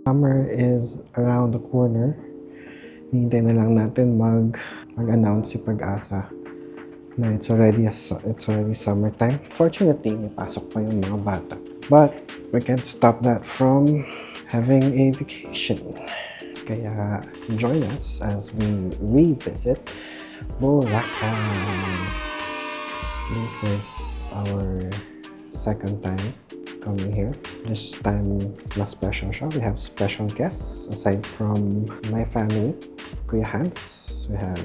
Summer is around the corner. Hintay na lang natin mag-announce si Pag-asa na it's already summertime. Fortunately, may pasok pa yung mga bata. But we can't stop that from having a vacation. Kaya join us as we revisit Boracay. This is our second time coming here. This time, mas special siya. We have special guests aside from my family. Kuya Hans, we have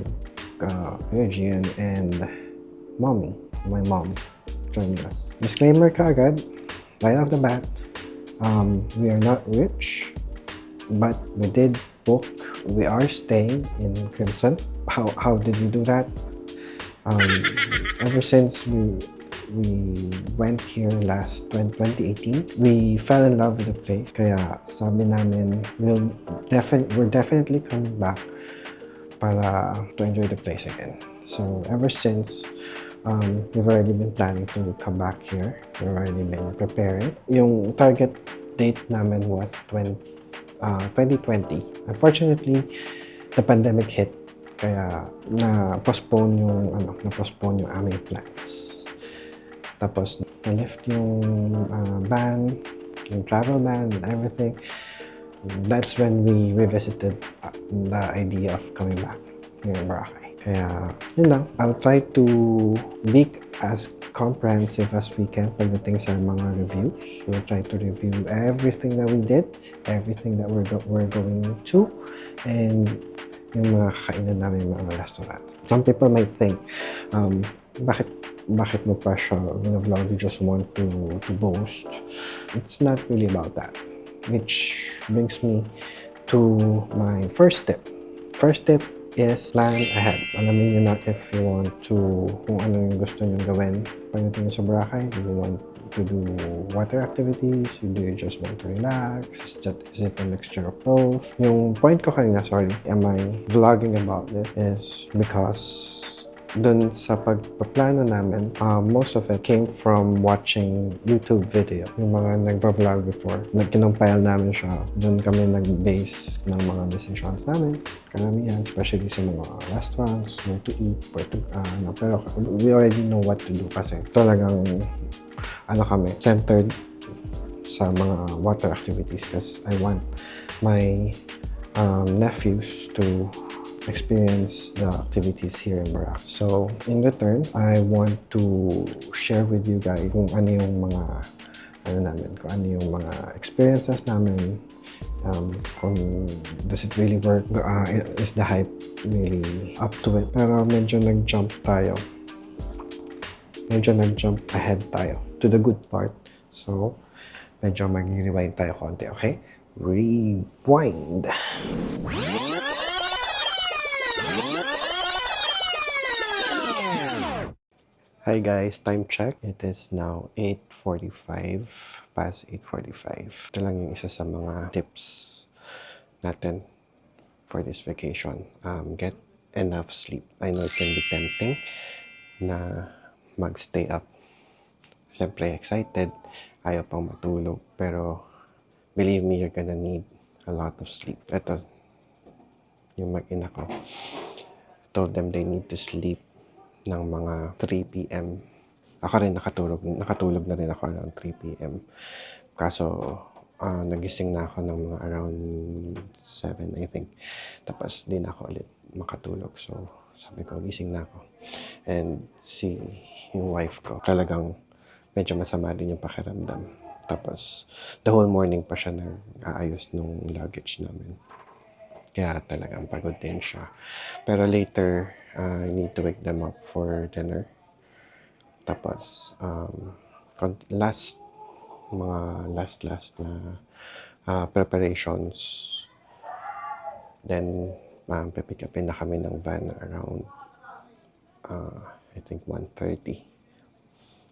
Kuya Gian and Mommy, my mom, joining us. Disclaimer kaagad, right off the bat, we are not rich, but we did book. We are staying in Crimson. How did we do that? Ever since we went here last 2018, we fell in love with the place. Kaya sabi namin, we're definitely coming back para to enjoy the place again. So ever since, we've already been planning to come back here. We've already been preparing. Yung target date namin was 2020. Unfortunately, the pandemic hit. Kaya na-postpone yung aming plans. Tapos na-lift yung ban, yung travel ban and everything. That's when we revisited the idea of coming back here in Boracay. Kaya yun lang. I'll try to be as comprehensive as we can pagdating sa mga reviews. We'll try to review everything that we did, everything that we're going to, and yung mga kainan namin mga restaurant. Some people might think, bakit mo pa siya vlog? You just want to boast. It's not really about that. Which brings me to my first tip. First tip is plan ahead. Alamin nyo na if you want to, kung ano yung gusto nyo gawin pagdating sa Boracay. Do you want to do water activities? Do you just want to relax? Is it a mixture of both? Yung point ko kanina, sorry, am I vlogging about this is because dun sa pagpaplano namin, most of it came from watching YouTube video. Yung mga nagpa-vlog before, kinumpile namin siya. Dun kami nag-base ng mga decisions namin. Karamihan, especially sa mga restaurants, where to eat, pero we already know what to do kasi talagang kami, centered sa mga water activities because I want my nephews to experience the activities here in Boracay. So, in return, I want to share with you guys kung ano yung mga experiences namin, kung does it really work, is the hype really up to it. Pero medyo nag-jump ahead tayo to the good part. So, medyo mag-rewind tayo konti, okay? Rewind! Hi guys, time check. It is now 8:45, past 8:45. Ito lang yung isa sa mga tips natin for this vacation. Get enough sleep. I know it can be tempting na mag-stay up. Siyempre excited, ayaw pang matulog, pero believe me, you're gonna need a lot of sleep. Ito, yung mag-ina ko. I told them they need to sleep ng mga 3 p.m. Ako rin nakatulog na rin ako around 3 p.m. Kaso, nagising na ako ng mga around 7, I think. Tapos, di na ako ulit makatulog. So, sabi ko, gising na ako. And yung wife ko, talagang medyo masama din yung pakiramdam. Tapos, the whole morning pa siya nag-aayos nung luggage namin. Kaya talagang pagod din siya. Pero later, I need to wake them up for dinner. Tapos, last na preparations. Then, pipick upin na kami ng van around, I think 1:30.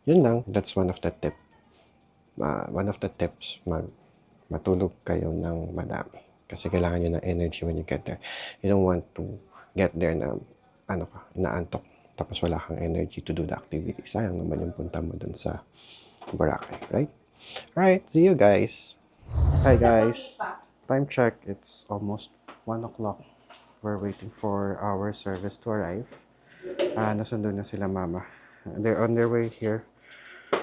Yun lang, that's one of the tips. One of the tips, matulog kayo ng madami. Kasi kailangan nyo ng energy when you get there. You don't want to get there na, inaantok. Tapos wala kang energy to do the activity. Sayang naman yung punta mo dun sa Boracay, right? Alright, see you guys. Hi guys. Time check, it's almost 1 o'clock. We're waiting for our service to arrive. Nasundo na sila mama. They're on their way here.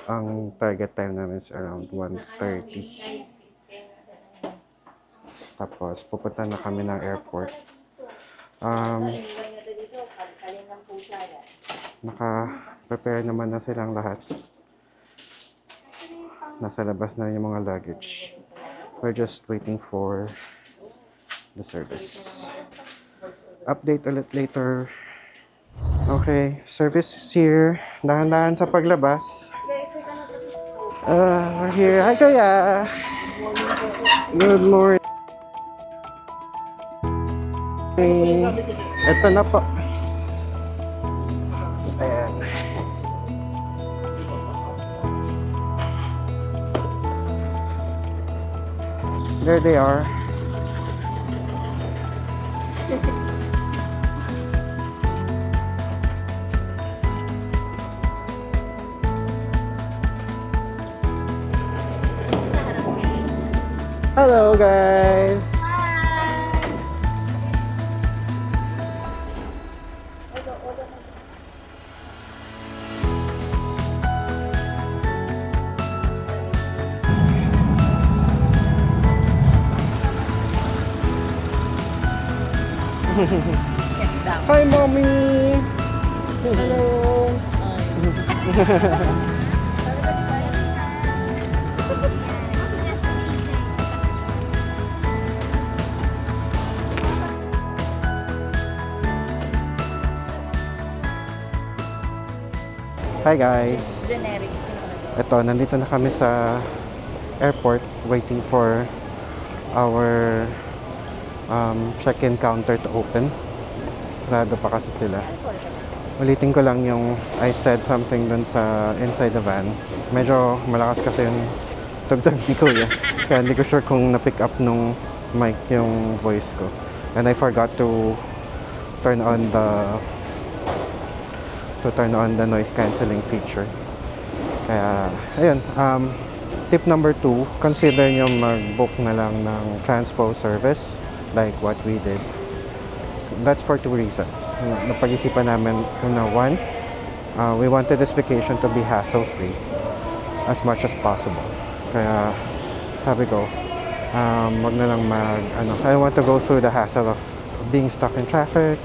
Ang target time namin is around 1:30. Tapos, pupunta na kami ng airport. Naka-prepare naman na silang lahat. Nasa labas na yung mga luggage. We're just waiting for the service. Update ulit later. Okay, service is here. Dahan-dahan sa paglabas. We're here. Hi, Kuya! Good morning. Ito na po. Ayan. There they are. Hello guys. Hi, mommy. Hello. Hi guys. Ito, nandito na kami sa airport waiting for our check-in counter to open. Sarado pa kasi sila. Ulitin ko lang yung I said something dun sa inside the van. Medyo malakas kasi yung tugtog ni Kuya. Kaya hindi ko sure kung na-pick up nung mic yung voice ko. And I forgot to turn on the noise cancelling feature. Kaya, ayun. Tip number 2, consider nyo mag-book na lang ng transpo service like what we did. That's for 2 reasons. Napag-isipan namin, one, we wanted this vacation to be hassle-free as much as possible. Kaya, sabi ko, wag na lang I don't want to go through the hassle of being stuck in traffic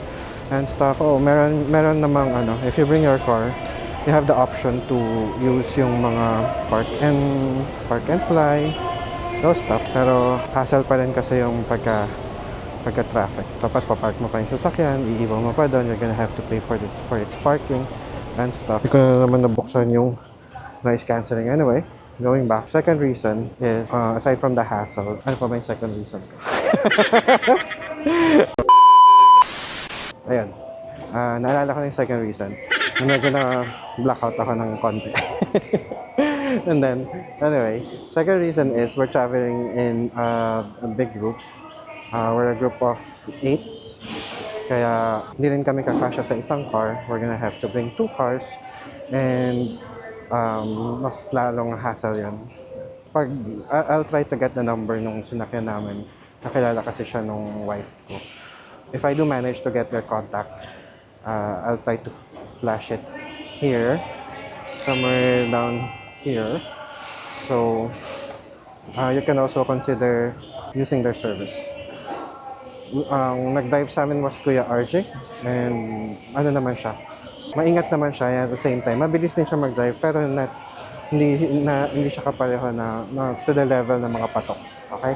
and stuff. Meron namang if you bring your car, you have the option to use yung mga park and fly, those stuff. Pero hassle pa rin kasi yung pagka-traffic. Tapos papark mo pa yung sasakyan, iiwan mo pa doon, you're gonna have to pay for its parking and stuff. Hindi ko na naman nabuksan yung noise cancelling. Anyway, going back, second reason is, aside from the hassle, ano pa ba yung second reason? Ayun. Naalala ko na yung second reason. Medyo na-blackout ako ng konti. And then, anyway, second reason is we're traveling in a big group. We're a group of 8. Kaya, hindi rin kami kakasya sa isang car. We're gonna have to bring 2 cars. And, mas lalong hassle yan. I'll try to get the number nung sinakyan namin. Nakilala kasi siya nung wife ko. If I do manage to get their contact, I'll try to flash it here, somewhere down here. So, you can also consider using their service. Nag-drive sa amin was Kuya RJ, and naman siya, maingat naman siya, at the same time, mabilis din siya mag-drive, pero hindi siya kapareho na to the level ng mga patok. Okay?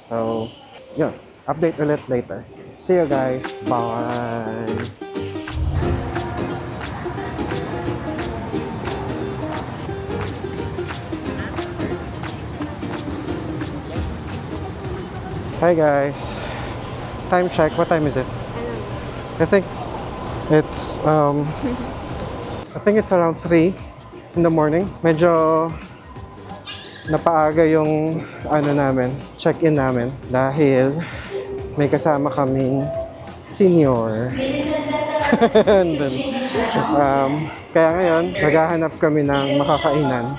So, yun. Update ulit later. See you guys. Bye! Hi guys. Time check. What time is it? I think it's around 3 in the morning. Medyo napaaga yung check-in namin dahil may kasama kaming senior. And then, kaya ngayon, naghahanap kami ng makakainan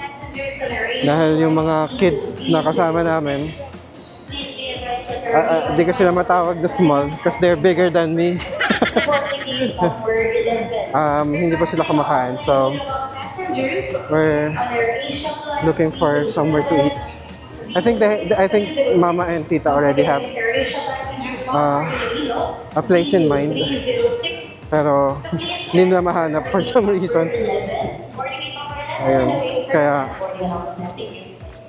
dahil yung mga kids na kasama namin Di ko sila matawag na small because they're bigger than me. Hindi pa sila kumakain. So, we're looking for somewhere to eat. I think Mama and Tita already have a place in mind. Pero hindi nila mahanap for some reason. Ayun. Kaya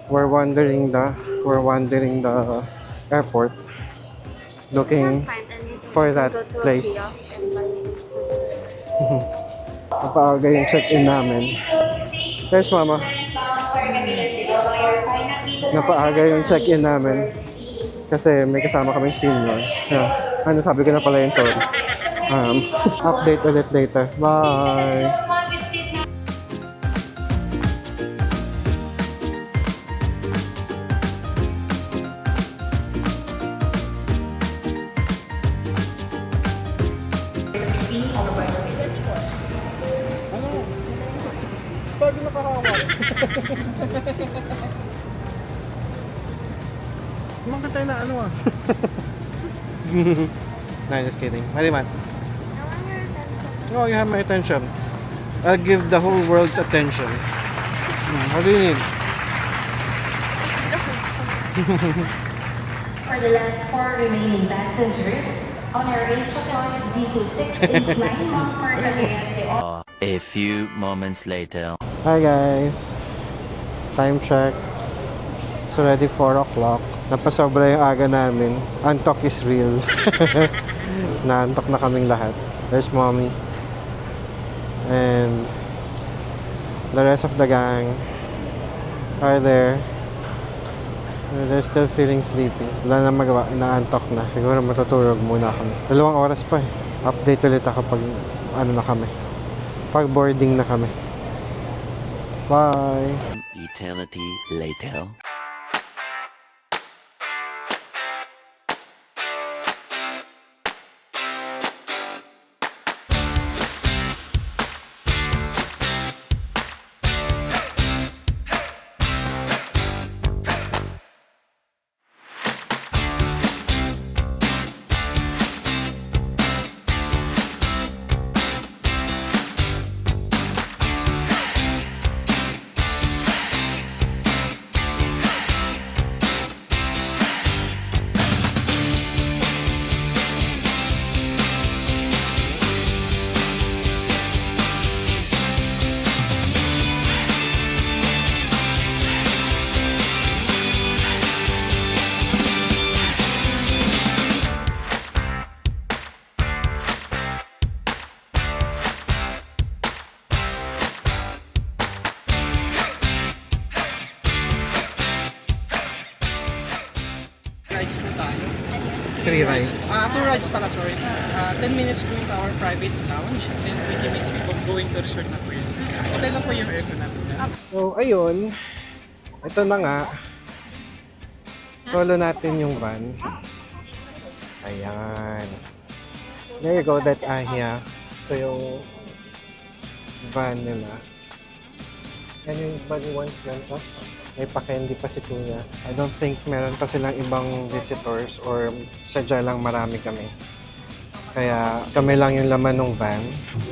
we're wandering the airport looking for that place. Napaaga yung check-in namin. There's Mama. Napaaga yung check-in namin kasi may kasama kaming senior. Ano, sabi ko na pala yun, sorry. Update ulit later. Bye! Sabi na kahawa. Kumang tayo na ano ah. No, just kidding. Mariman. No, you have my attention. I'll give the whole world's attention. What do you need? For the last 4 remaining passengers on our Asia flight Z268 flying Frankfurt Cagayan. A few moments later. Hi guys. Time check. It's already 4 o'clock. Napasobra yung aga namin. Antok is real. Naantok na kaming lahat. There's Mommy. And the rest of the gang are there. They're still feeling sleepy. Wala na magawa, inaantok na. Siguro matutulog muna kami. 2 oras pa eh. Update ulit ako pag ano na kami. Pag boarding na kami. Bye! Eternity later. Rides po tayo. 3 rides. 2 rides pala, sorry. 10 minutes going to our private lounge and then 20 minutes going to resort na po yun. Okay lang po yung aircon natin. So, ayun. Ito na nga. Solo natin yung van. Ayan. There you go. That's Ahia. Ito yung van nila. Yan yung van once ganito. May pa-candy pa si Kuya. I don't think meron pa silang ibang visitors or sadya lang marami kami. Kaya kami lang yung laman ng van.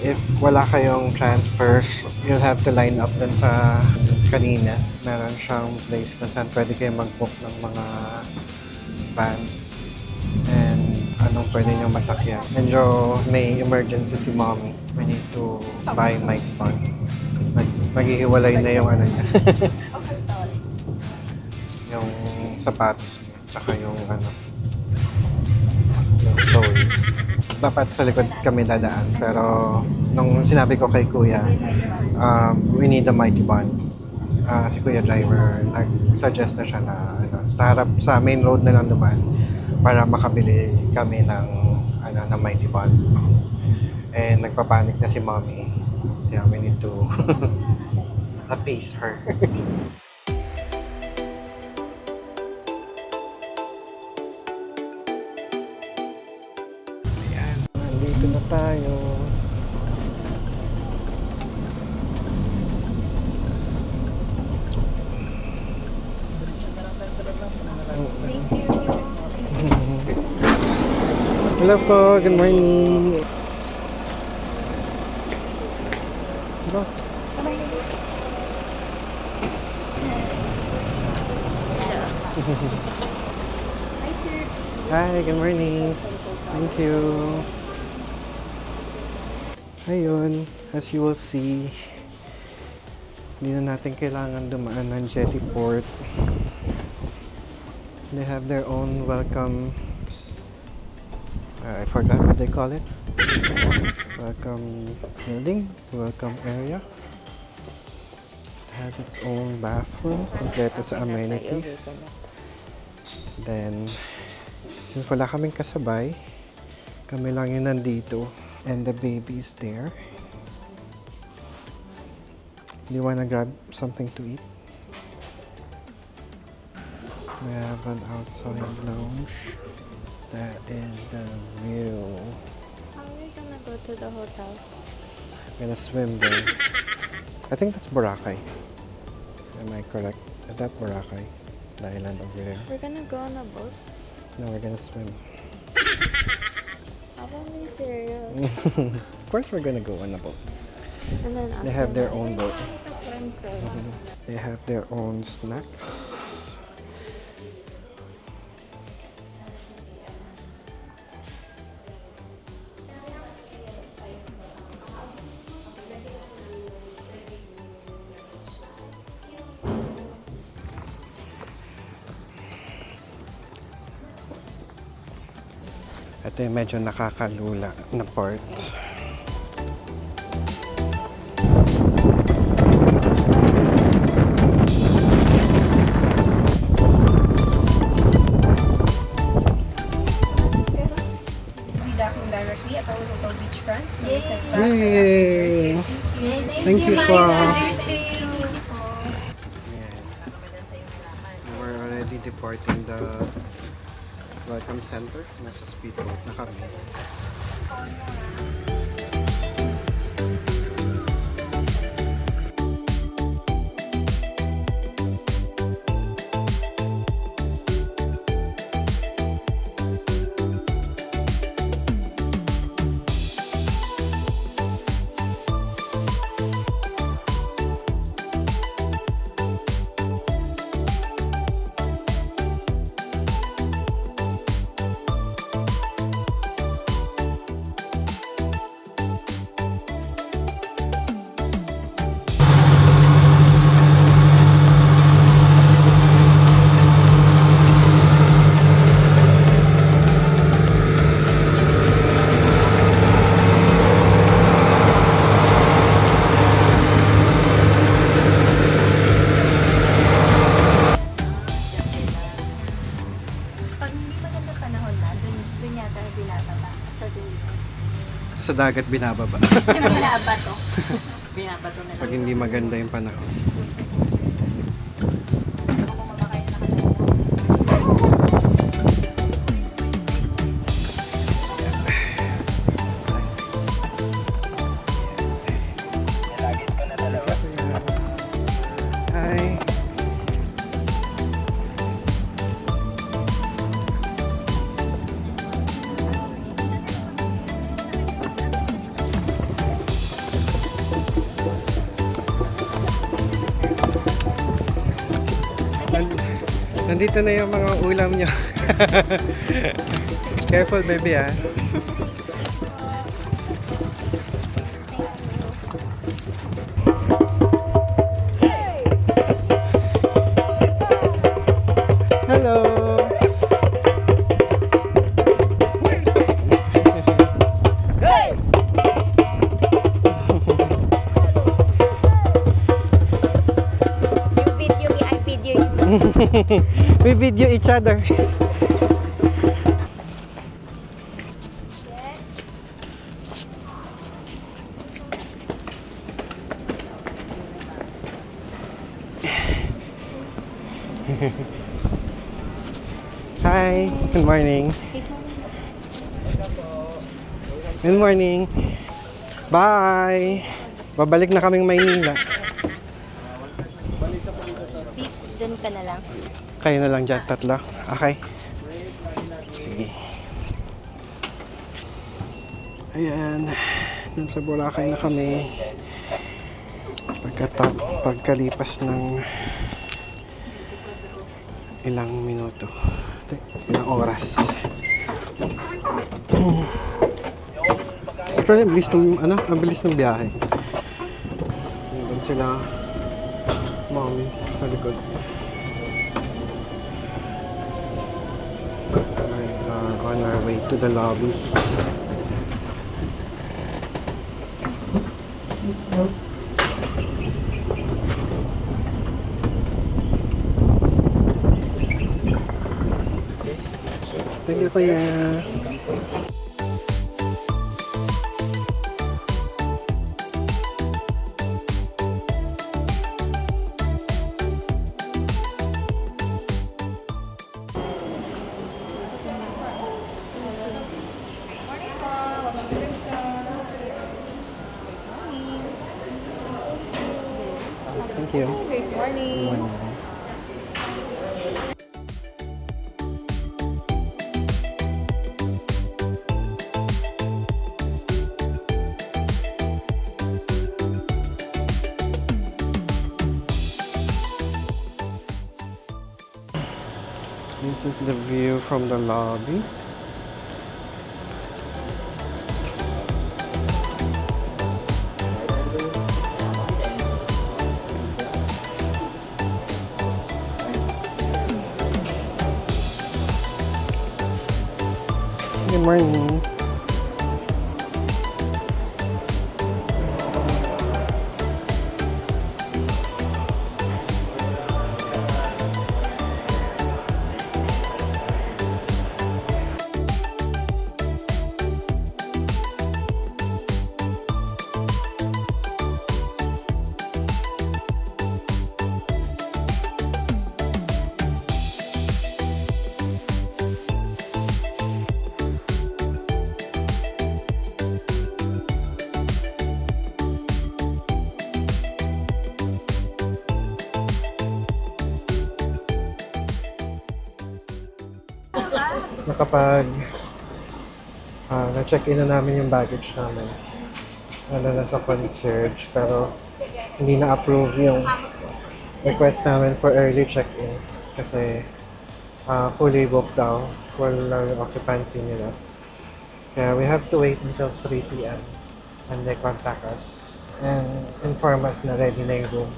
If wala kayong transfers, you'll have to line up dun sa kanina. Meron siyang place kung saan pwede kayo mag-book ng mga vans and anong pwede nyo masakyan. Medyo may emergency si Mommy. We need to buy mic bond. Maghihiwalay na yung ano niya. Yung sapatos niya, tsaka yung ano, yung sole. Dapat sa likod kami dadaan, pero nung sinabi ko kay Kuya, we need a mighty bond. Si Kuya driver, nag-suggest na siya na ano, sa main road na lang naman para makabili kami ng ano, ng mighty bond. And nagpapanik na si Mommy. Yeah, we need to appease her. Nandito na tayo. Thank you. Hello po, good morning. Hello. Hi, sir. Hi, good morning. Thank you. Ayun, as you will see, hindi na natin kailangan dumaan ng Jetty Port. They have their own welcome, I forgot what they call it. Welcome building, welcome area. It has its own bathroom, kompleto sa amenities. Then, since wala kaming kasabay, kami lang yung nandito. And the baby's there. Do you wanna grab something to eat? We have an outside lounge. That is the view. How are we gonna go to the hotel? I'm gonna swim there. I think that's Boracay. Am I correct? Is that Boracay? The island over there? We're gonna go on a boat? No, we're gonna swim. How about we serious? Of course we're gonna go on a boat. And then They have their own boat. Mm-hmm. They have their own snacks. Ito yung medyo nakakalula na part. Be docking directly at our hotel beachfront. So we set back. Yay! Thank you po. Interesting. Ayan. We're already departing the welcome center. Nasa speedboat na kami. Pag hindi maganda panahon na, dun yata binababa sa dulo. Sa dagat binababa. Binabato. Binabato na Pag hindi maganda yung panahon. Hi. Nandito na yung mga ulam nyo. Careful baby ah. Hello. You video me, I video you. We video each other. Hi, good morning. Good morning. Bye. Babalik na kaming Maynila. Doon ka na lang. Kayo na lang dyan, tatlo. Okay. Sige. Ayan, nasa Boracay na kami. Pagkalipas ng ilang minuto, ilang oras. Pero ang bilis ng, ang bilis ng biyahe. Nandun sila, mommy, sa likod. We are on our way to the lobby. Thank you, Kuya. Thank you. Good morning. This is the view from the lobby. Good morning. Na-check-in na namin yung baggage namin. Nasa concierge, pero hindi na-approve yung request namin for early check-in kasi fully booked daw, full yung occupancy nila. Kaya we have to wait until 3 p.m. and they contact us and inform us na ready na yung room.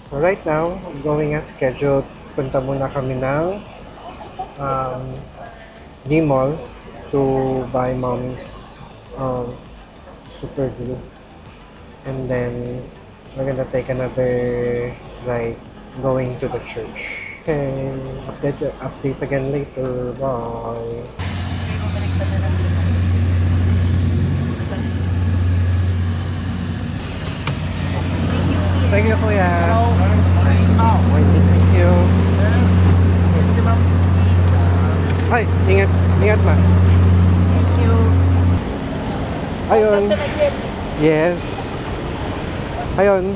So right now, going as scheduled, punta muna kami ng D-Mall to buy mommy's super glue, and then we're gonna take another ride going to the church. Okay, update again later. Bye. Thank you, Kuya. Thank you. Ay, ingat ma. Thank you. Ayun. Yes. Ayun.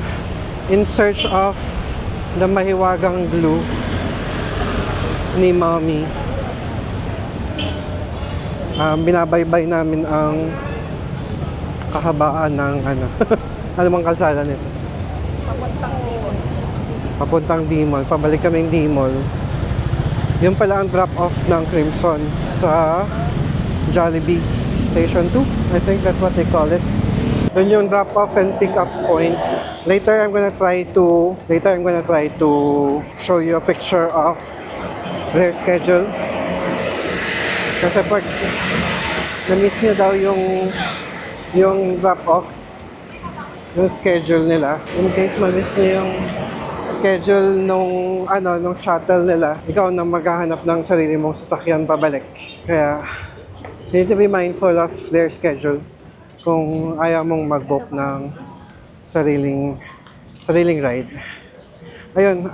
In search of the mahiwagang glue ni Mommy. Binabaybay namin ang kahabaan ng ano bang kalsada nito? Papuntang D-Mall. Pabalik kaming D-Mall. Yun pala ang drop-off ng Crimson sa Jollibee Station 2. I think that's what they call it. Yun yung drop-off and pick-up point. Later, I'm gonna try to show you a picture of their schedule. Kasi pag na-miss nyo daw yung drop-off, yung schedule nila, in case ma-miss nyo yung schedule nung shuttle nila, ikaw na maghahanap ng sarili mong sasakyan pabalik. Kaya you need to be mindful of their schedule kung ayaw mong mag-book ng sariling ride. Ayun,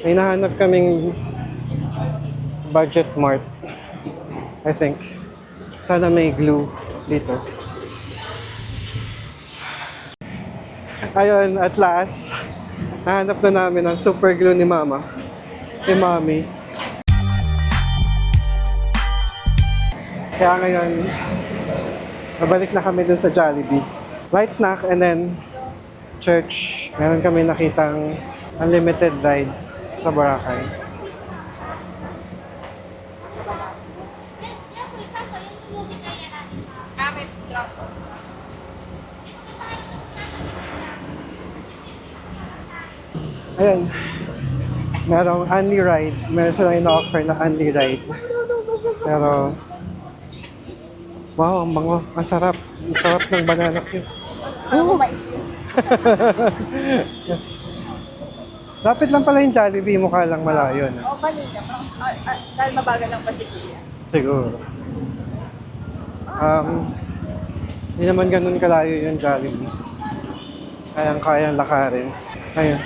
may nahanap kaming budget mart, I think. Sana may glue dito. Ayun, at last, nahanap na namin ang super glue ni Mama, ni Mommy. Kaya ngayon, Pabalik na kami dun sa Jollibee. Light snack and then church. Meron kami nakitang unlimited rides sa Boracay. Ayan. Merong only ride. Meron silang ina-offer na only ride. Pero, wow, ang bango. Ang sarap. Ang sarap ng banana cue. Ako mais yun. Lapit lang pala yung Jollibee. Mukha lang malayo na. O, kanina. Dahil mabagal lang pa si Kuya. Siguro. Hindi naman ganun kalayo yung Jollibee. Kayang-kayang lakarin. Ayun.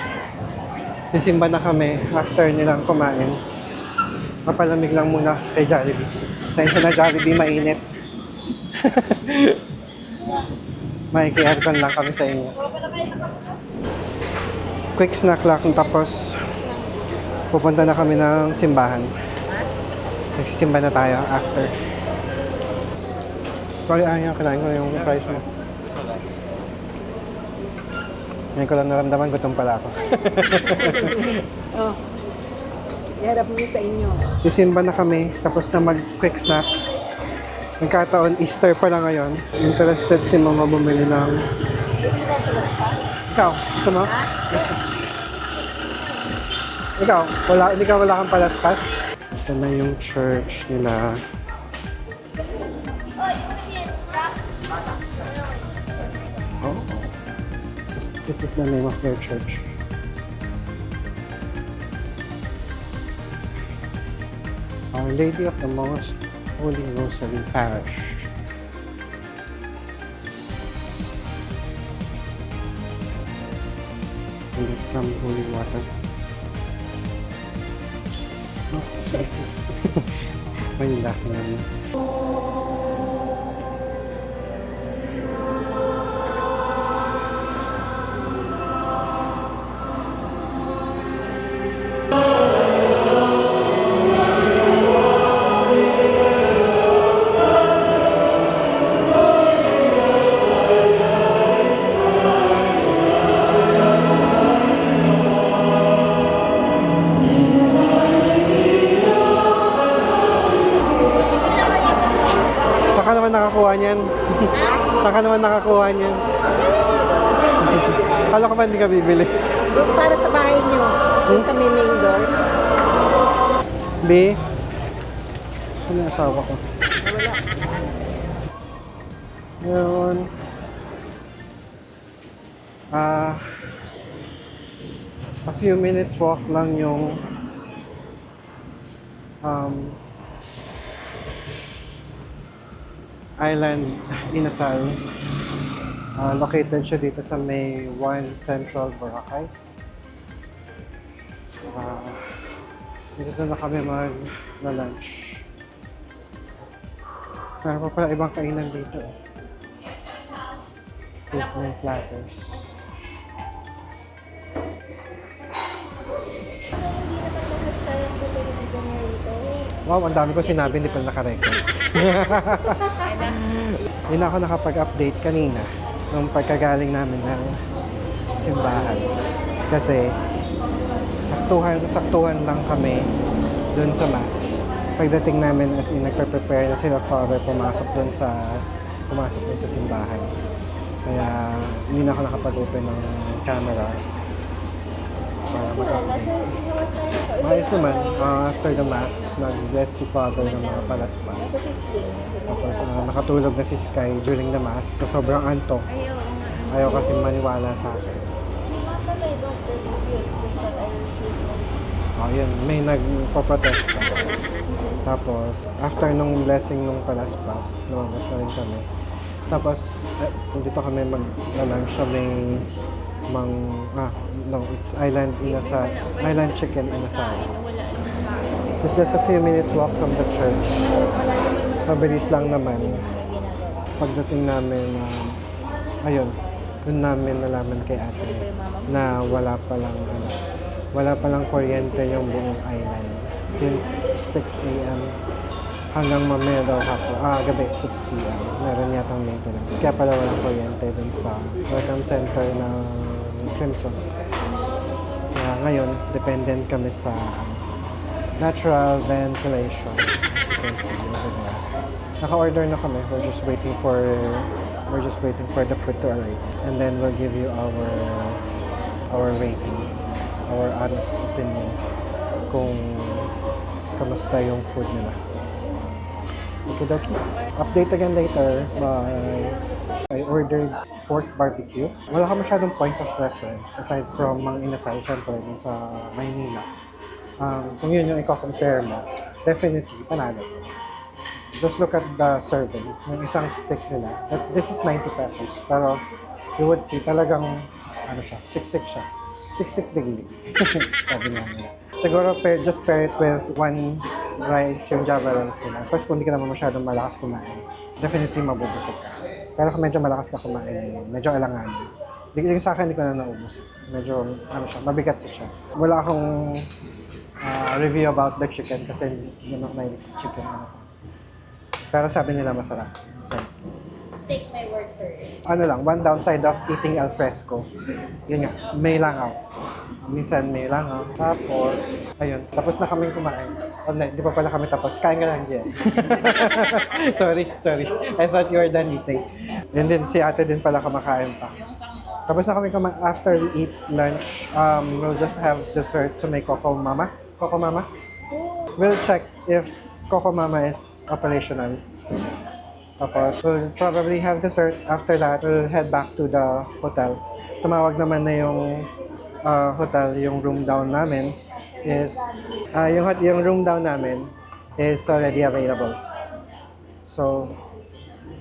Sisimba na kami after nilang kumain. Mapalamig lang muna kay Jollibee. Sensya na Jollibee, mainit. May aircon lang kami sa inyo. Quick snack lang tapos pupunta na kami ng simbahan. Nagsisimba na tayo after. Sorry, kailangan ko na yung price mo. Ngayon ko lang naramdaman, gutom pala ako. Oh. Iharap mo sa inyo. Sisimba na kami, tapos na mag-quick snack. Nagkataon, Easter pala ngayon. Interested si mama bumili ng... Ikaw, gusto mo? Ikaw, wala kang palaspas? Ito na yung church nila. Oh. This is the name of their church. Our Lady of the Most Holy Rosary Parish. We get some holy water. Oh. May lock namin. Saan ka naman nakakuha niyan? Saan ka naman nakakuha niyan? Kala ko ba hindi ka bibili? Para sa bahay niyo. Sa may main door. Be? Saan yung asawa ko? Yun. A few minutes walk lang yung Island Inasal. Located siya dito sa may 1 Central Boracay. Dito na kami mag-lunch. Meron pa pala ibang kainan dito. Sizzling platters. Wow, ang dami ko sinabi, hindi pa naka-record. Hindi na ako nakapag-update kanina nung pagkagaling namin ng simbahan. Kasi saktuhan lang kami dun sa mass. Pagdating namin as in, nagpe-prepare na sila Father pumasok dun sa simbahan. Kaya hindi na ako nakapag-open ng camera para mag-update. Ayos naman, after the mass, nag-bless si Father ng mga palaspas. Tapos nakatulog na si Sky during the mass sa sobrang antok. Ayaw kasi maniwala sa akin. Yun, may nagpo-protest. Tapos, after nung blessing nung palaspas, lumabas na rin kami. Tapos, dito kami mag-lunch sa may it's Island Inasal, Island Chicken Inasal. It's just a few minutes walk from the church. Mabilis lang naman. Pagdating namin, ayun, dun namin nalaman kay ate na wala palang kuryente yung buong island since 6 a.m. hanggang mamaya daw gabi, 6 p.m. Meron yatang maintenance. Kaya pala walang kuryente dun sa welcome center ng Crimson. Kaya ngayon, dependent kami sa natural ventilation. As you can see over there. Naka-order na kami. We're just waiting for the food to arrive. And then we'll give you our rating, our honest opinion kung kamusta yung food nila. Okay, update again later. Bye. I ordered pork barbecue. Wala ka masyadong point of reference aside from Mang Inasal, syempre, dun sa Maynila. Kung yun yung i-compare mo, definitely, panalo. Just look at the serving. Yung isang stick nila. This is 90 pesos. Pero you would see talagang, siksik siya. Siksik degree. Sabi nga nila. Siguro just pair it with one rice, yung Java rice nila. Tapos kung hindi ka naman masyadong malakas kumain, definitely mabubusog ka. Pero kung medyo malakas ka kumain, medyo alanganin. Hindi sa akin, hindi ko na naubos. Medyo, mabigat siya. Wala akong review about the chicken kasi hindi naman ako mahilig sa chicken. Pero sabi nila masarap. So, Take my word for it. one downside of eating al fresco. Yun nga, may langaw. Minsan may langaw. Tapos, ayun, tapos na kaming kumain. Di pa pala kami tapos. Kain ka lang dyan. sorry. I thought you were done eating. And then si ate din pala kumakain pa. Tapos na kami kumain. After we eat lunch, we'll just have dessert sa may Coco Mama. Coco Mama? We'll check if Coco Mama is operational. Tapos, we'll probably have dessert. After that, we'll head back to the hotel. Tumawag naman na yung hotel, yung room down namin is, yung room down namin is already available. So,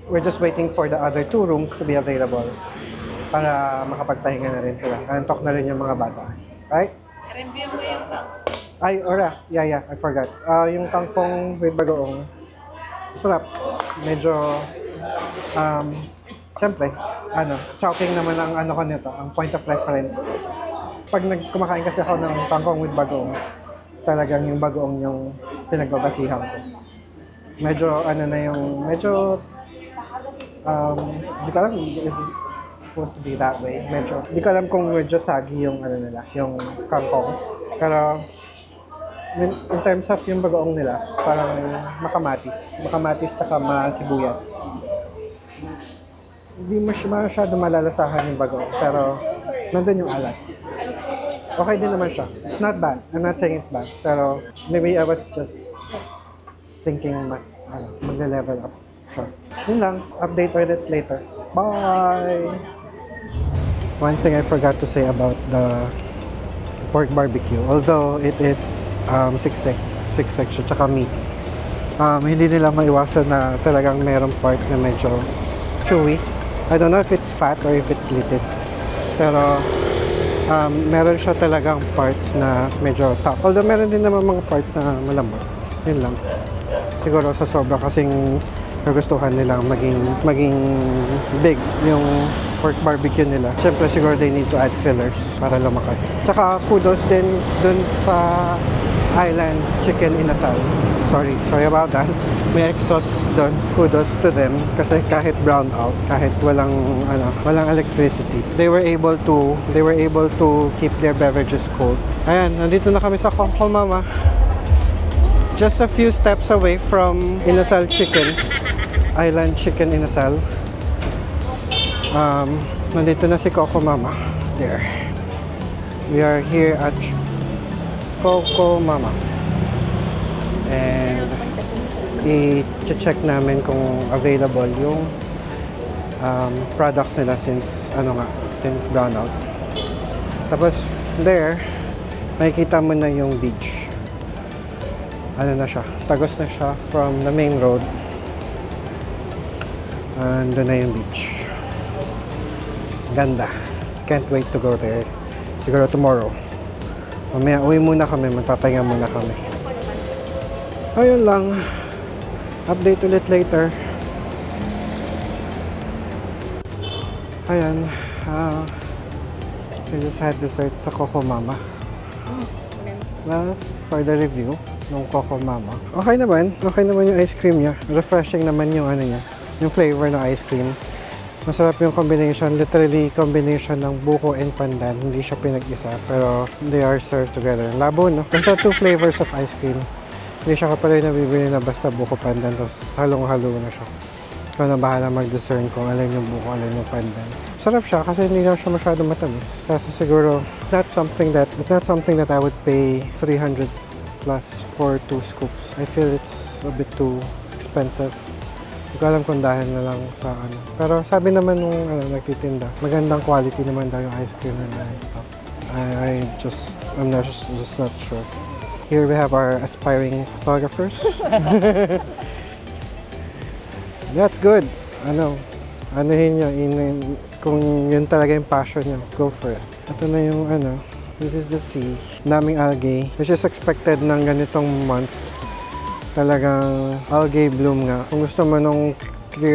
we're just waiting for the other 2 rooms to be available para makapagpahinga na rin sila. Antok na rin yung mga bata. Right? Review mo yung Ay, yeah, I forgot. Yung kangkong with bagoong, sarap. Medyo, siyempre, chowking naman ang ko nito, ang point of reference ko. Pag kumakain kasi ako ng kangkong with bagoong, talagang yung bagoong yung pinagbabasihan ko. Medyo, hindi ko alam, is supposed to be that way. Medyo, hindi ko alam kung medyo sagi yung yung kangkong. Pero, in terms of yung bagoong nila, parang makamatis tsaka masibuyas. Hindi masyado malalasahan yung bagoong, pero nandun yung alat. Okay din naman siya. It's not bad. I'm not saying it's bad, pero maybe I was just thinking mas, magle-level up siya. Yun lang. Update ulit later. Bye! One thing I forgot to say about the pork barbecue, although it is siksik siya, tsaka meat. Hindi nila maiwasan na talagang merong part na medyo chewy. I don't know if it's fat or if it's litid. Pero, meron siya talagang parts na medyo tough. Although meron din naman mga parts na malambot. Yun lang. Siguro sa sobra kasing nagustuhan nilang maging big yung pork barbecue nila. Siyempre siguro they need to add fillers para lumakad. Tsaka kudos din dun sa Island Chicken Inasal. Sorry about that. May exhaust doon. Kudos to them kasi kahit brown out, kahit walang electricity, they were able to keep their beverages cold. Ayan, nandito na kami sa Coco Mama. Just a few steps away from Inasal Chicken. Island Chicken Inasal. Nandito na si Coco Mama. There. We are here at Coco Mama. And i-check namin kung available yung products nila since brownout. Tapos there, makikita mo na yung beach. Na siya, tagos na siya from the main road. And doon na yung beach. Ganda. Can't wait to go there. Siguro tomorrow. Mamaya uwi muna kami, magpapahinga muna kami. Ayun lang. Update ulit later. Ayan. We just had dessert sa Coco Mama. Well, for the review, nung Coco Mama. Okay naman yung ice cream niya. Refreshing naman yung ano niya, yung flavor ng ice cream. Masarap yung combination, literally combination ng buko and pandan. Hindi siya pinag-isa, pero they are served together. Labo, no? Basta 2 flavors of ice cream. Hindi siya kapala yung nabibili na basta buko pandan, tapos halong-halo na siya. Ikaw na bahala mag-discern kung alin yung buko, alin yung pandan. Sarap siya kasi hindi na siya masyado matamis. Kasi siguro, it's not something that I would pay 300 plus for 2 scoops. I feel it's a bit too expensive. Hindi ko alam kung dahil na lang sa ano. Pero sabi naman nung nagtitinda, magandang quality naman daw yung ice cream nila and stuff. I'm just not sure. Here we have our aspiring photographers. That's good. Anuhin nyo, kung yun talaga yung passion nyo, go for it. Ito na yung this is the sea. Daming algae, which is expected ng ganitong month. Talagang algae bloom nga. Kung gusto mo nung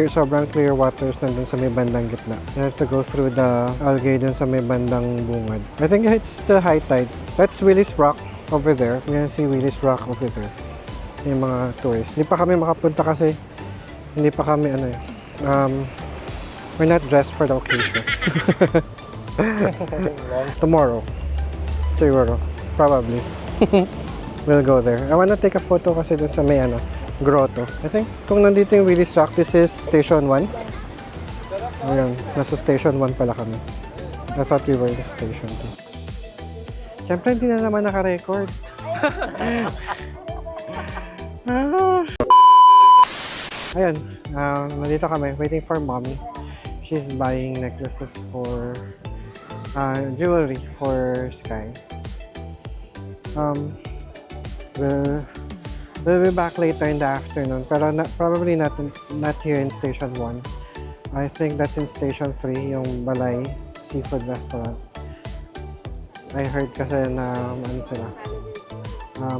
sobrang clear waters na dun sa may bandang gitna, you have to go through the algae dun sa may bandang bungad. I think it's the high tide. That's Willis Rock over there. You can see Willis Rock over there. Yung mga tourists. Hindi pa kami makapunta kasi hindi pa kami we're not dressed for the occasion. Tomorrow. Siguro. Probably. We'll go there. I wanna take a photo kasi dun sa may grotto. I think kung nandito yung Willis Rock, this is Station 1. Ayan, nasa Station 1 pala kami. I thought we were in Station 2. Siyempre hindi na naman naka-record. Ayun, nandito kami waiting for mommy. She's buying necklaces for jewelry for Sky. We'll be back later in the afternoon, pero probably not here in Station 1. I think that's in Station 3, yung Balay Seafood Restaurant. I heard kasi na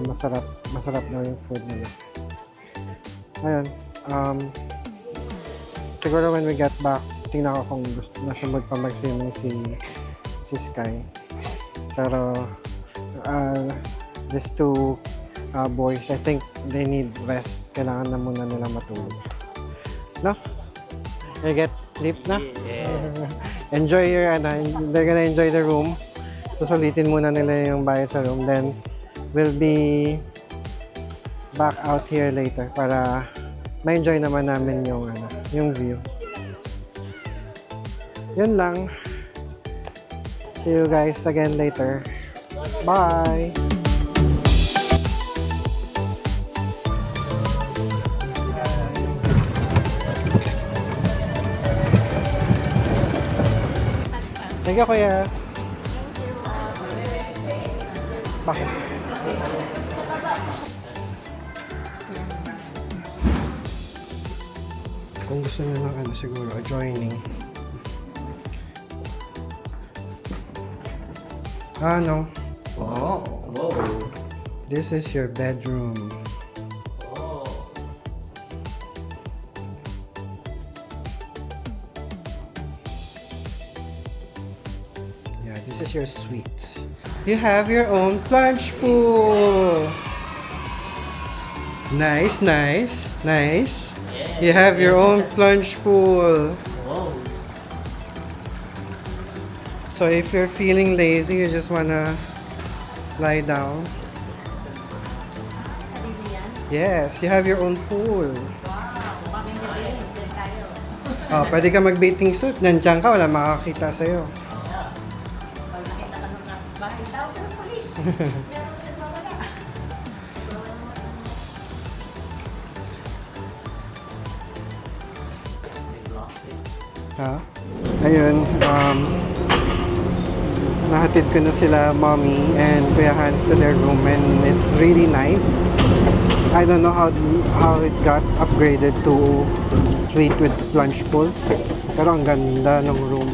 masarap na yung food nila. Ayun, siguro when we get back, tingnan ko kung nasa mood pa mag-swimming si Sky. Pero these two boys, I think they need rest. Kailangan na muna nila matulog. No? You get sleep na? Yeah. Enjoy your, they're gonna enjoy the room. Susulitin muna nila yung bayad sa room. Then, we'll be back out here later para ma-enjoy naman namin yung view. Yun lang. See you guys again later. Bye! Thank you, Kuya. Bakit? Kung gusto nyo ng siguro, adjoining. No. Oh, whoa. This is your bedroom. Yeah, this is your suite. You have your own plunge pool. Nice. You have your own plunge pool. Whoa. So if you're feeling lazy, you just wanna lie down. Yes, you have your own pool. Oh, pwede ka mag-bathing suit. Nandiyan ka, wala makakita sa'yo. Ha? Ayun, nahatid ko na sila, mommy and Kuya Hans, to their room, and it's really nice. I don't know how it got upgraded to suite with plunge pool, pero ang ganda ng room.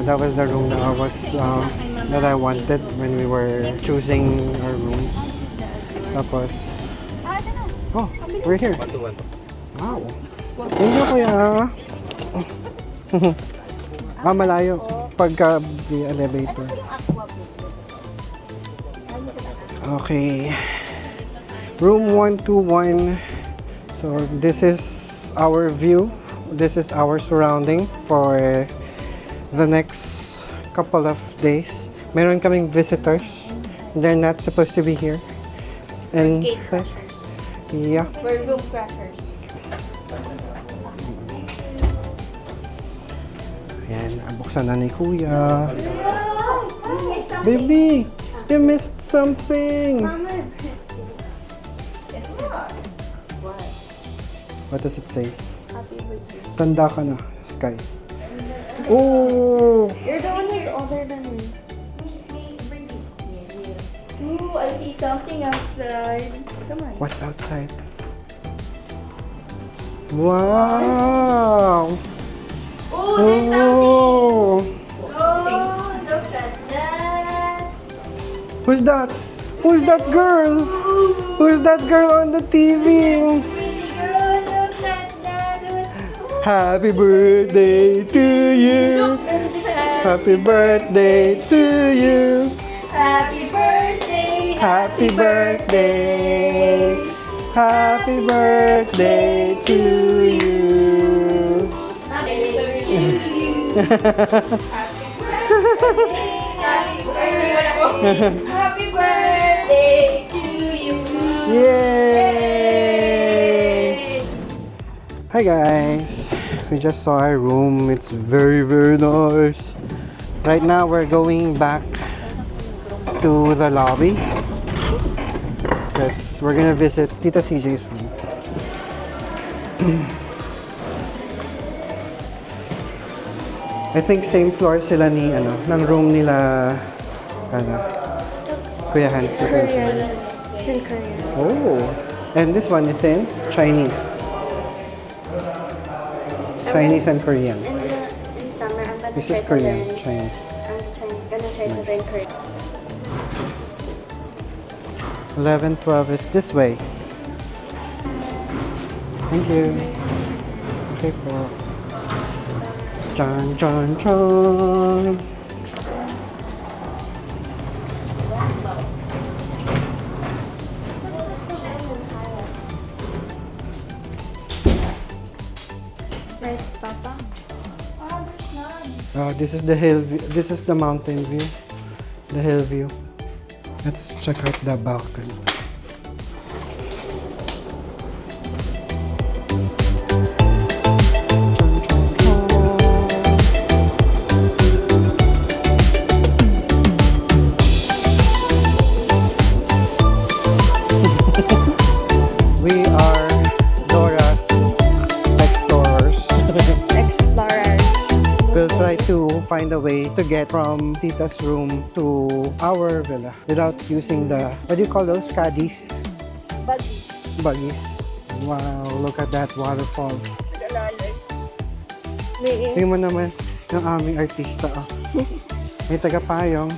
That was the room that I wanted when we were choosing our rooms. Tapos, oh, we're here. Wow. Thank you, Kuya. Malayo pagka the elevator. Okay. Room 121. So this is our view. This is our surrounding for the next couple of days. Meron kaming visitors. They're not supposed to be here. And Gate crashers. yeah. We're room crashers. Ayan, buksan na ni Kuya. Baby, you missed something. What does it say? Happy birthday. Tanda ka na, Sky. Oh! You're the one who's older than me. Ooh, I see something outside. Come on. What's outside? Wow! Oh, there's something. Oh! Oh, look at that. Who's that? Who's that girl? Who's that girl on the TV? Pretty girl, look at that. Happy birthday to you. Happy birthday to you. Happy birthday. Happy birthday. Happy birthday to you. Happy birthday to you. Yay! Hi guys. We just saw our room. It's very, very nice. Right now we're going back to the lobby because we're gonna visit Tita CJ's room. I think same floor sila ni ng room nila Kuya Hans. It's in Korean. Oh, and this one is in Chinese. Chinese and Korean. In summer, I'm gonna This try is to Korean, learn. Chinese. Gonna try to learn Korean. 11, 12 is this way. Thank you. Okay po. John, John, John. Where's Papa? Oh, there's none. This is the hill view. This is the mountain view. The hill view. Let's check out the balcony. We are Dora's explorers. Explorers. We'll try to find a way to get from Tita's room to our villa without using the, what do you call those, caddies? Buggy. Buggies. Wow, look at that waterfall. May Tingnan mo naman yung aming artista. Oh. May taga-payong,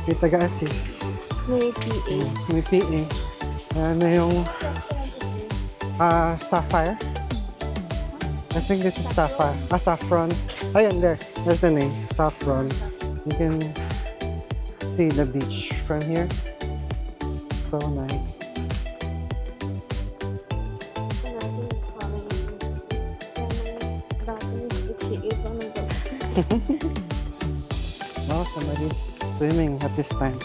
may taga-assist, PA. may PA. Ano yung sapphire? I think this is sapphire. Saffron. Ayan, there. There's the name. Saffron. You can see the beach from here. So nice. Wow, somebody's swimming at this time.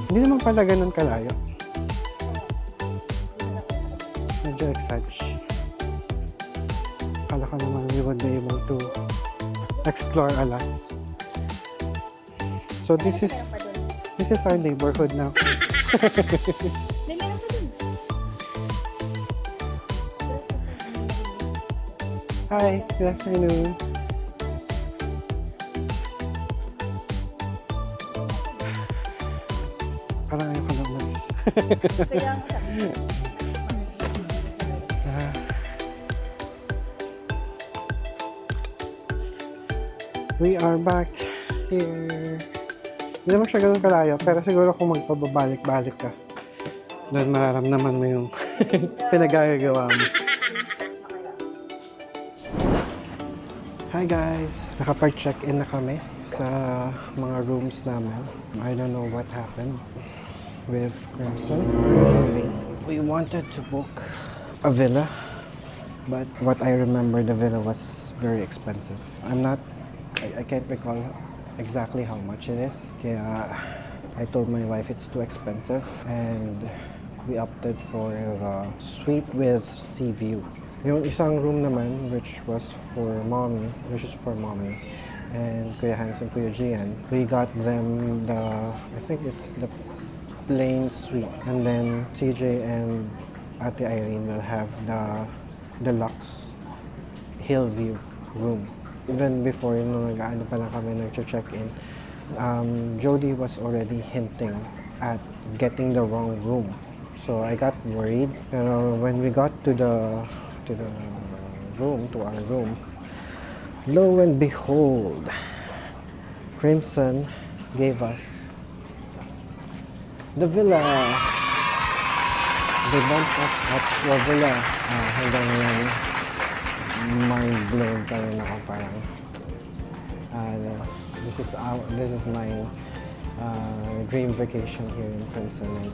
Hindi naman pala ganun kalayo. Medyo exage. Akala ko naman we would be able to explore a lot. So this is our neighborhood now. May meron pa dun. Hi, good afternoon. Parang ayoko na umalis. Kaya ako sabi. We are back here. Hindi naman siya ganun kalayo, pero siguro kung magpababalik-balik ka, doon mararamdaman mo yung pinagagagawa mo. Hi guys! Nakapag-check-in na kami sa mga rooms namin. I don't know what happened with Crimson. Anyway, we wanted to book a villa, but what I remember, the villa was very expensive. I can't recall exactly how much it is. Kaya I told my wife it's too expensive, and we opted for the suite with sea view. Yung isang room naman, which is for mommy, and Kuya Hans and Kuya Gian, we got them I think it's the plain suite. And then CJ and Ate Irene will have the deluxe hill view room. Even before, nung nag-ano pa lang kami, nag-check-in, Jody was already hinting at getting the wrong room. So I got worried. Pero when we got to our room, lo and behold, Crimson gave us the villa. They bumped up at the villa. Hanggang ngayon, mind blown pa rin ako, parang this is my dream vacation here in Crimson. And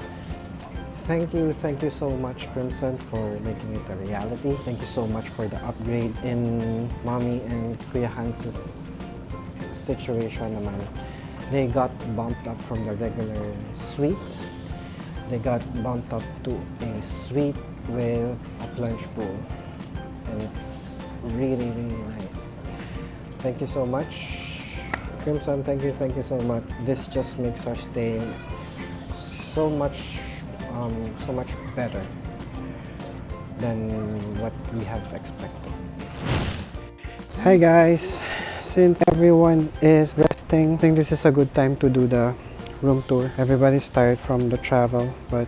thank you so much, Crimson, for making it a reality. Thank you so much for the upgrade in Mommy and Kuya Hans's situation naman. They got bumped up from the regular suite. They got bumped up to a suite with a plunge pool. And it's really, really nice. Thank you so much, Crimson. Thank you so much. This just makes our stay so much better than what we have expected. Hi guys, since everyone is resting, I think this is a good time to do the room tour. Everybody's tired from the travel, but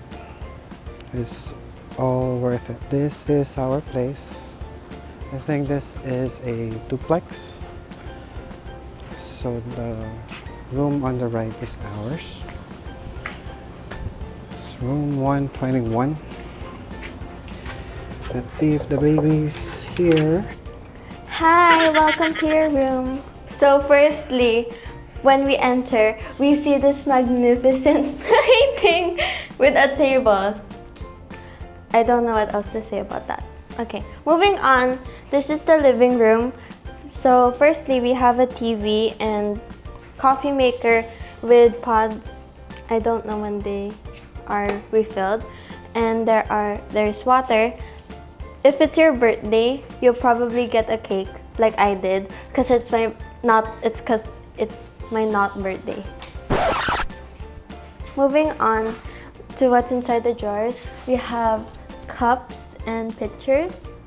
it's all worth it. This is our place. I think this is a duplex. So the room on the right is ours. It's room 121. Let's see if the baby's here. Hi, welcome to your room. So firstly, when we enter, we see this magnificent lighting with a table. I don't know what else to say about that. Okay, moving on. This is the living room. So firstly, we have a TV and coffee maker with pods. I don't know when they are refilled. And there's water. If it's your birthday, you'll probably get a cake like I did, because it's my not birthday. Moving on to what's inside the drawers, we have cups and pictures.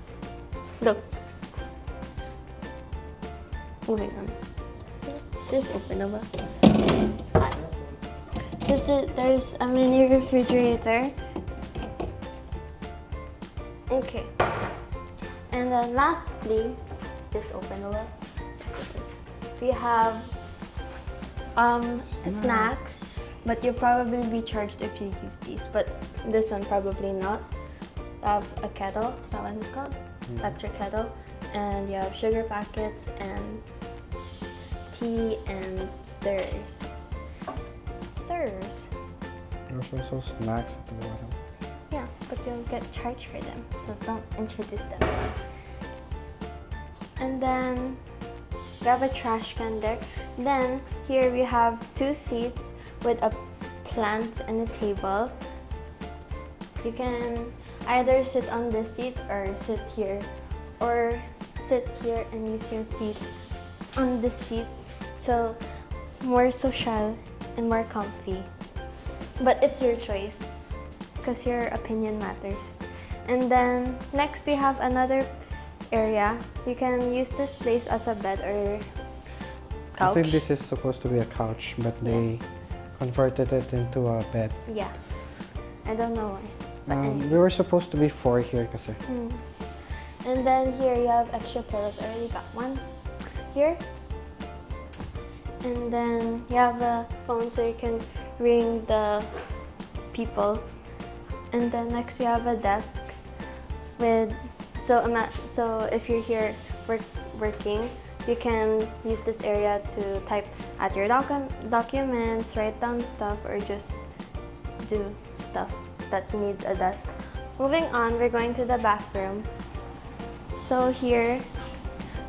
Look. Moving on. Is this openable? There's a mini refrigerator. Okay. And then lastly, is this openable? Yes, it is. We have snacks, but you'll probably be charged if you use these. But this one probably not. You have a kettle. Is that what it's called? Electric kettle. And you have sugar packets and tea and stirrers. There's also snacks at the bottom. Yeah, but you'll get charged for them, so don't introduce them. And then we have a trash can there. Then here we have two seats with a plant and a table. You can either sit on this seat or sit here and use your feet on the seat, so more social and more comfy. But it's your choice, because your opinion matters. And then next we have another area. You can use this place as a bed or couch. I think this is supposed to be a couch, but they converted it into a bed. Yeah, I don't know why. But anyways. We were supposed to be 4 here kasi. And then here you have extra pillows. I already got one here. And then you have a phone so you can ring the people. And then next we have a desk with so if you're here working, you can use this area to type at your documents, write down stuff, or just do stuff that needs a desk. Moving on, we're going to the bathroom. So here,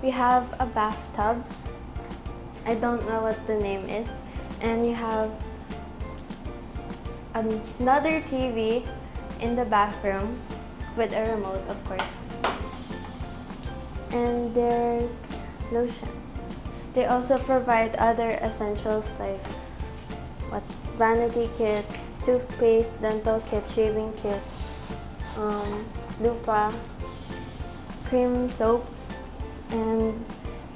we have a bathtub. I don't know what the name is. And you have another TV in the bathroom with a remote, of course. And there's lotion. They also provide other essentials like vanity kit, toothpaste, dental kit, shaving kit, loofah, cream soap, and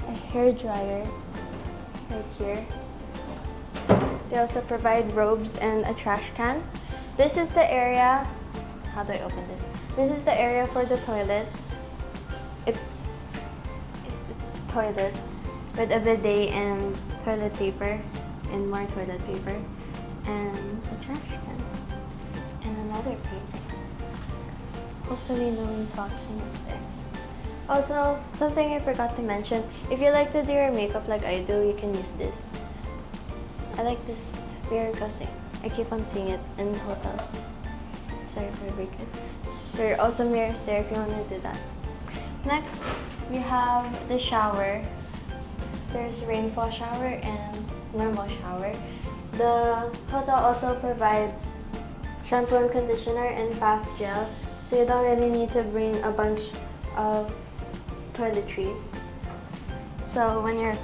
a hair dryer right here. They also provide robes and a trash can. This is the area. How do I open this? This is the area for the toilet. It's toilet with a bidet and toilet paper and more toilet paper and a trash can and another paper. Hopefully no inspection is there. Also, something I forgot to mention, if you like to do your makeup like I do, you can use this. I like this mirror kasi I keep on seeing it in hotels. Sorry for breaking. There are also mirrors there if you want to do that. Next, we have the shower. There's rainfall shower and normal shower. The hotel also provides shampoo and conditioner and bath gel, so you don't really need to bring a bunch of toiletries. So when you're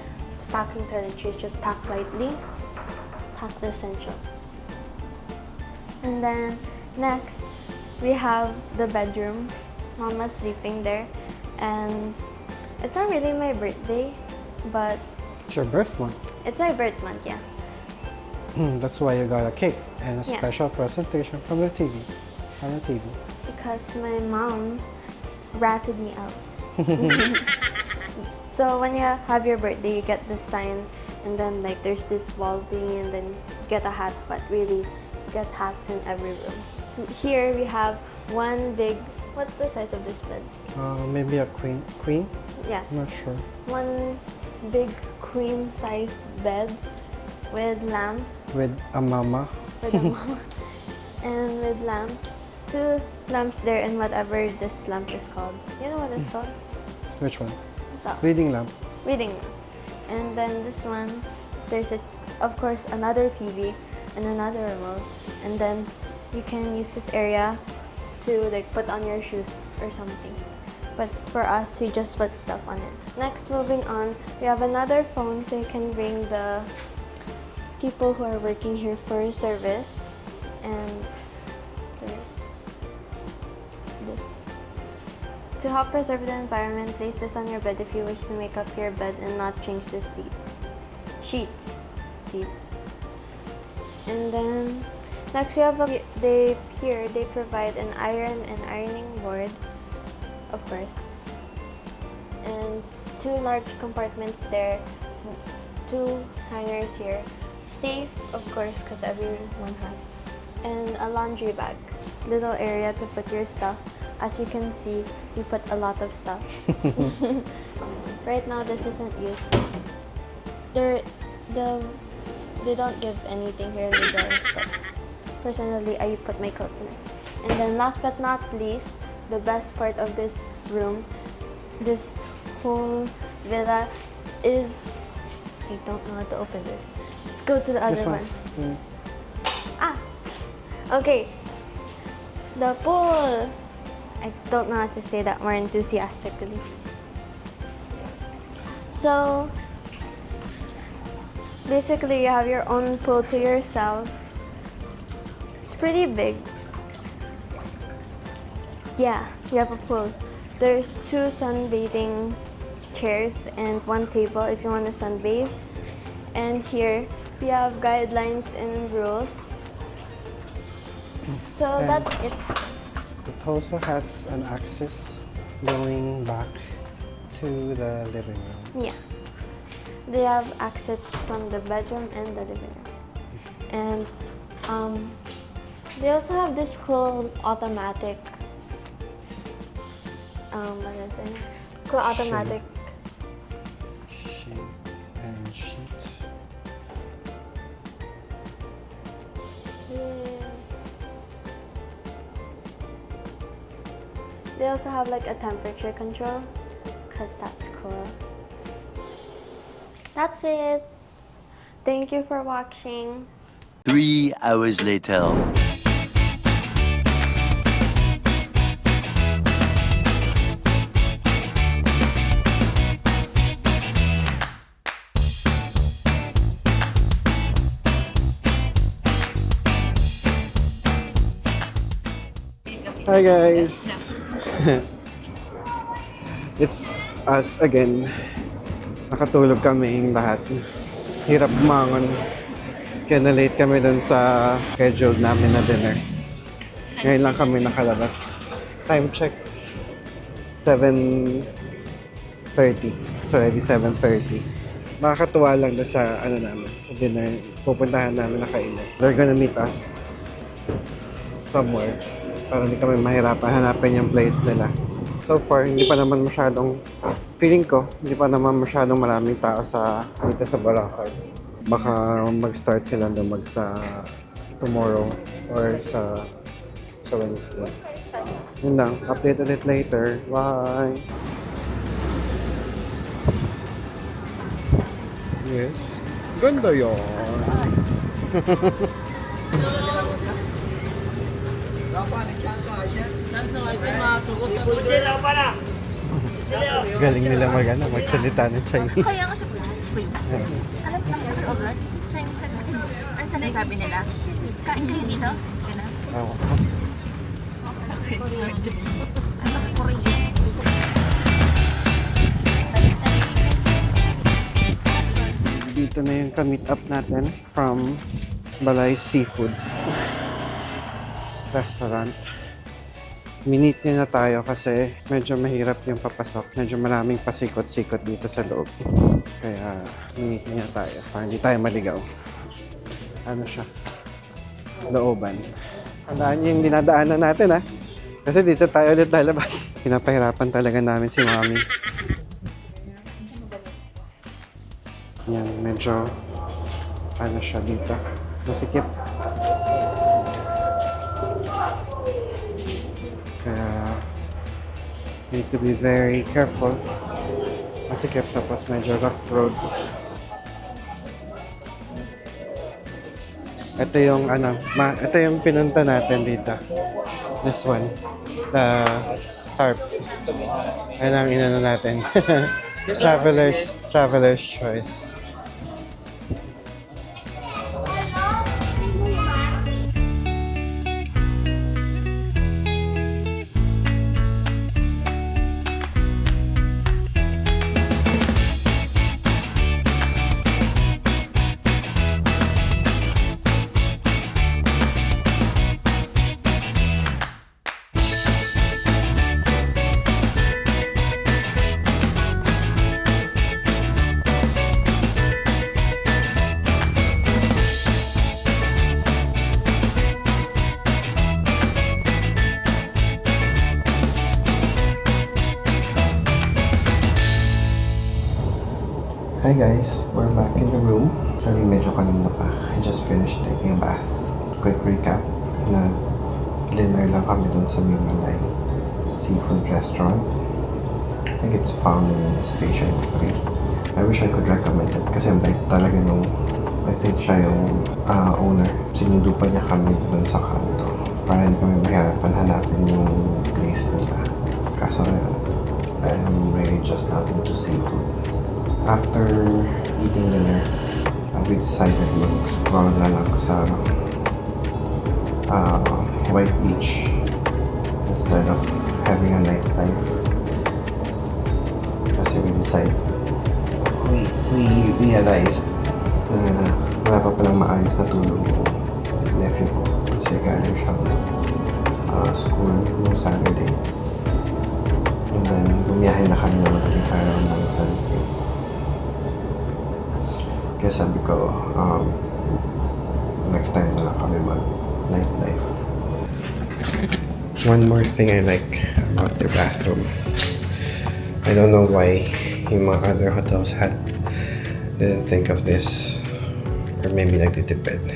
packing toiletries, just pack lightly, pack the essentials. And then next, we have the bedroom. Mama's sleeping there, and it's not really my birthday, but It's your birth month. it's my birth month, yeah. That's why you got a cake and a Yeah. special presentation from the TV. On the TV. Because my mom ratted me out. So when you have your birthday, you get this sign, and then like there's this ball thingy, and then you get a hat, but really you get hats in every room. Here we have one big, what's the size of this bed? Maybe a queen? Yeah, I'm not sure. one big queen-sized bed with lamps, With a mama. with a mama, and with lamps. 2 lamps there, and whatever this lamp is called. You know what it's called? Which one? That. Reading lamp. Reading lamp. And then this one, there's of course another TV and another remote. And then you can use this area to like put on your shoes or something. But for us, we just put stuff on it. Next, moving on, we have another phone, so you can bring the people who are working here for service. And there's this. To help preserve the environment, place this on your bed if you wish to make up your bed and not change the sheets. And then next we have they provide an iron and ironing board, of course, and 2 large compartments there, 2 hangers here, safe of course because everyone has, and a laundry bag, little area to put your stuff. As you can see, we put a lot of stuff. Right now this isn't used. They don't give anything here in the drawers, but personally I put my clothes in it. And then last but not least, the best part of this room, this whole villa is, I don't know how to open this. Let's go to the other This one. one. Okay, the pool. I don't know how to say that more enthusiastically. So basically you have your own pool to yourself. It's pretty big. Yeah, you have a pool. There's 2 sunbathing chairs and 1 table if you want to sunbathe. And here we have guidelines and rules. So And that's it. it also has an access going back to the living room. Yeah. They have access from the bedroom and the living room. And they also have this cool automatic automatic Sheet and sheet. They also have like a temperature control, because that's cool. That's it. Thank you for watching. 3 hours later. Hi guys! It's us again. Nakatulog kaming lahat. Hirap bumangon. Kaya na-late kami dun sa scheduled namin na dinner. Ngayon lang kami nakalabas. Time check. 7:30. It's already 7:30. Makakatuwa lang dun sa namin, sa dinner. Pupuntahan namin na kainan. They're gonna meet us somewhere. Para hindi kami mahirapan hanapin yung place nila. So far, hindi pa naman masyadong, feeling ko, hindi pa naman masyadong maraming tao dito sa Boracay. Baka mag-start sila lumag sa tomorrow or sa Wednesday. Yun lang, update ulit later. Bye! Yes. Ganda yun! Galing nila magsalita ng Chinese. Kaya nga sa spring. Alam ko na o God, Chinese ano. Ang sanay sabi nila, kain kayo dito? Ganun. Oo. Ano ka Korean? Dito na yung ka-meet up natin from Balay Seafood Restaurant. Minute niya na tayo kasi medyo mahirap yung papasok. Medyo maraming pasikot-sikot dito sa loob. Kaya minute niya tayo para hindi tayo maligaw. Ano siya? Looban. Tandaan niyo yung dinadaanan natin ha. Kasi dito tayo ulit lalabas. Pinapahirapan talaga namin si Mami. Yan, medyo ano siya dito. Masikip. Kaya need to be very careful. Masikip tapos medyo rough road. Ito yung ito yung pinunta natin dito. This one. The tarp. Ayan ang inano natin. Traveler's choice. Hi guys, we're back in the room. Sorry, medyo kanina pa. I just finished taking a bath. Quick recap, na dinner lang kami dun sa Balay Seafood Restaurant. I think it's found in Station 3. I wish I could recommend it kasi ang bait talaga nung, I think siya yung owner. Sinundo pa niya kami dun sa kanto para hindi kami mahirapan hanapin yung place nila. Kaso I'm really just not into seafood. After eating dinner, we decided mag-scroll na lang sa White Beach instead of having a nightlife. Kasi we realized na wala pa palang maayos na tulog yung nephew ko kasi galing siyang school noong Saturday. And then, bumiyahe na kami na madaling araw ng Sunday. Kaya sabi ko, next time na lang kami mag-nightlife. One more thing I like about the bathroom. I don't know why yung mga other hotels didn't think of this, or maybe nagtitipid.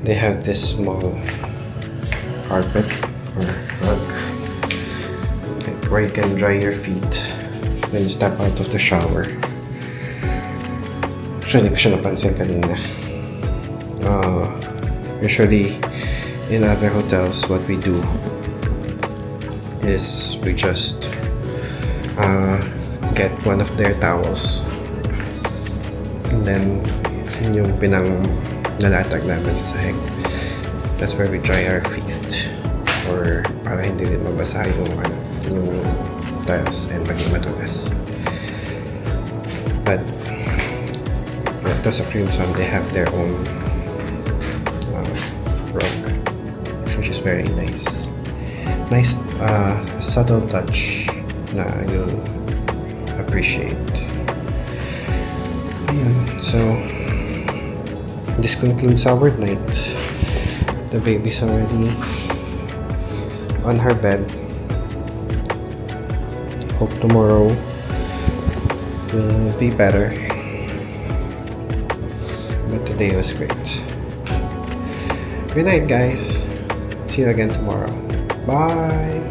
They have this small carpet or rug where you can dry your feet when you step out of the shower. Actually, hindi ko siya napansin kanina. Usually, in other hotels, what we do is we just get one of their towels and then yung nalatag namin sa sahig, that's where we dry our feet, or para hindi rin mabasa yung tiles and maging matulas. But ito sa Crimson, they have their own rug, which is very nice. Nice subtle touch na you'll appreciate. Ayun, so this concludes our night. The baby's already on her bed. Hope tomorrow will be better. But today was great. Good night, guys. See you again tomorrow. Bye.